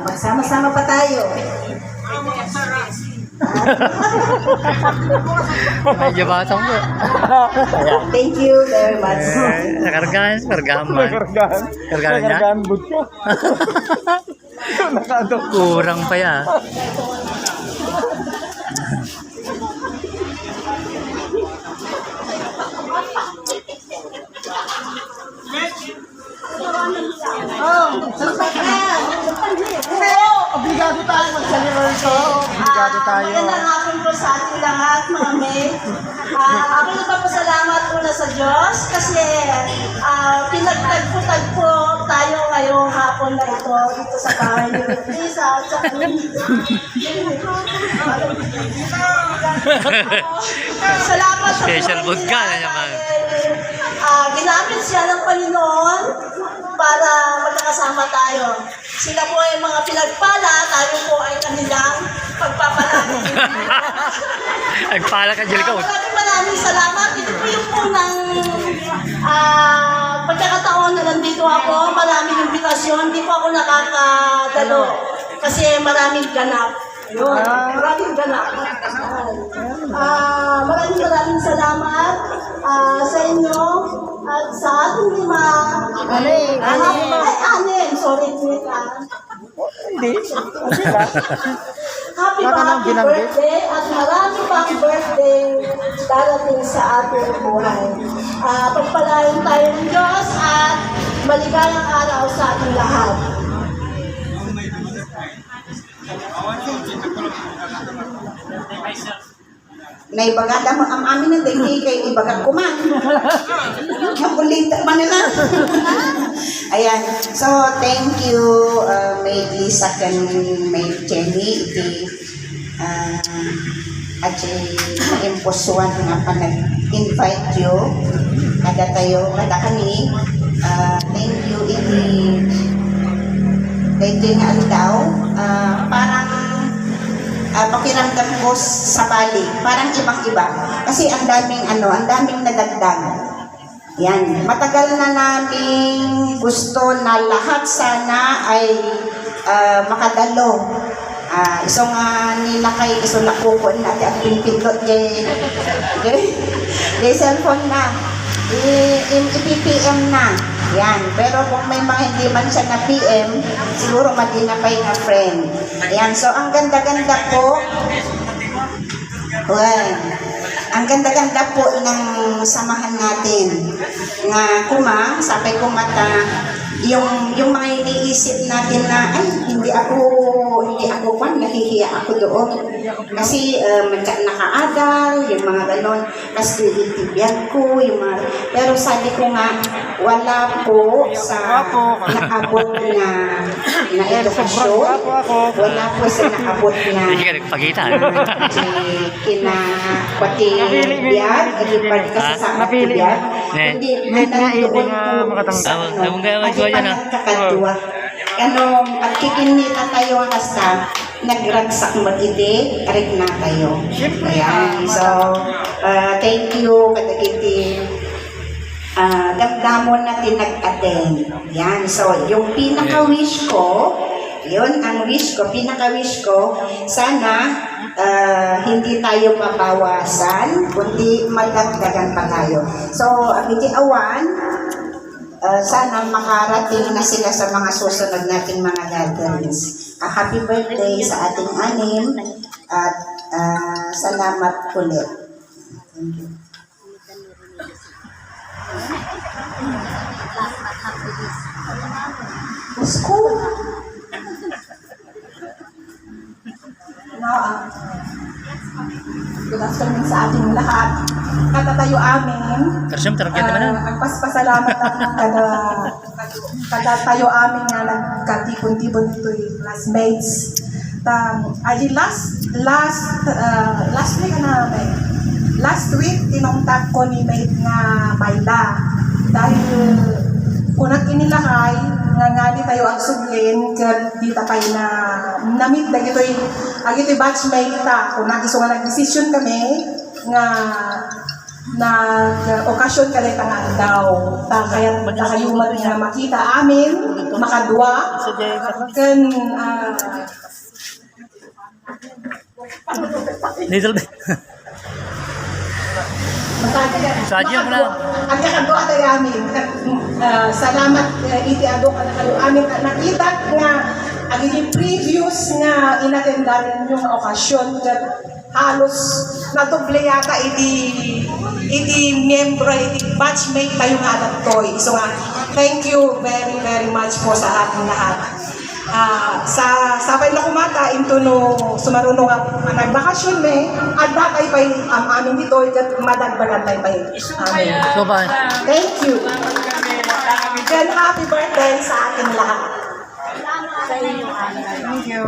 Magsama-sama pa tayo. Medyo batang po. Thank you very much. Nakargaan man. Kargaan niya? Nakargaan butya. Kurang pa yan. Obligado tayo mag-celebrate. Obligado tayo. Magandang hapon po sa ating lahat, mga may. Ako nagpapasalamat muna sa Diyos kasi pinagtagpo-tagpo tayo ngayong hapon na ito dito sa bahay ni Lisa at sa salamat sa Special buhay food ka nila na naman. dahil, ginamit siya ng Panginoon para magkakasama tayo. Sila po ay mga pinagpala, tayo po ay kanilang pagpapalagi. Nagpala ka, Jelko. Maraming salamat. Ito po yung unang pagkakataon na nandito ako. Maraming imbitasyon. Hindi po ako nakakadalo kasi maraming ganap. Yun, maraming ganap. Maraming salamat sa inyo at sa ating lima. Anin. Sorry, Hindi. Happy Baka nang binanggit. birthday at marami pang birthday darating sa ating buhay. Pagpalain tayo ng Diyos at maligayang araw sa ating lahat. Naibagada mo ang amin na hindi kay ibagag kuman. Nakulita man nila. Ayan. So, thank you, May Lisa kan May Jenny. Iti, at na-imposuan nga pa nag-invite you. Kada tayo, kada kami. Thank you, iti. Iti nga daw. Parang pakiramdam ko sa Bali, parang ibang-iba. Kasi ang daming nadagdag. Yan, matagal na namin gusto na lahat sana ay makadalo. Iso nga nila kay iso nakukon natin ang pinpindot de cellphone na. I-PPM na. Yan. Pero kung may mga hindi man siya na PM, siguro madinapay na friend. Yan. So, ang ganda-ganda po. Well, ang ganda-ganda po ng samahan natin. Nga sapay kumata, yung mga iniisip natin na, ay, hindi ako nahihiya ako doon. Kasi nakaadal, yung mga ganon, kasi itibyan ko, yung mga, pero sabi ko nga, wala po sa naabot na edukasyon, wala po sa naabot na Hindi ka nagpagita. pati biyag, agipad kasi sa biyag, hindi nandoon po kakadwa. Pagkikinita tayo ang kasta, nagragsak mag-iti, arik na tayo. Ayan. So, thank you, kadagiti. Damdamon natin nag-attend. Yan. So, yung pinaka-wish ko, yun ang wish ko, pinaka-wish ko, sana hindi tayo mabawasan, kundi magdagdagan pa tayo. So, ang awan, sana makarating na sila sa mga susunod nating mga gatherings. Happy birthday sa ating anim at salamat ulit. Thank you. School. Good afternoon sa ating lahat. Katatayo amin. Nagpaspasalamat ang kada tayo amin nga nagkatipon-tipon dito yung classmates. Last week tinongtag ko ni mate nga Mayla dahil kunat inilakay nga ngali tayo ang suglin kat di tapay na namit na ito'y batchmate ta kunat iso nga nag-decision kami nga na okasyon kalitangan daw. Kaya magkakayuman nga makita amin, makadwa. Kan Little bit. Sadya mo na. Ang kakadwa tayo amin. Salamat iti ado ka na kayo amin. Nakita nga ang yung previous nga inatendaran yung okasyon kat halos natuble yata iti miyembro, iti batchmate tayo nga datoy. So nga, thank you very very much po sa ating lahat. Sa sabay na kumata into no sumarunong nga nagbakasyon me at bakay pa amin dito kat madagbagan tayo pa amin. So ba? Thank you. And happy birthday sa ating lahat. Thank you.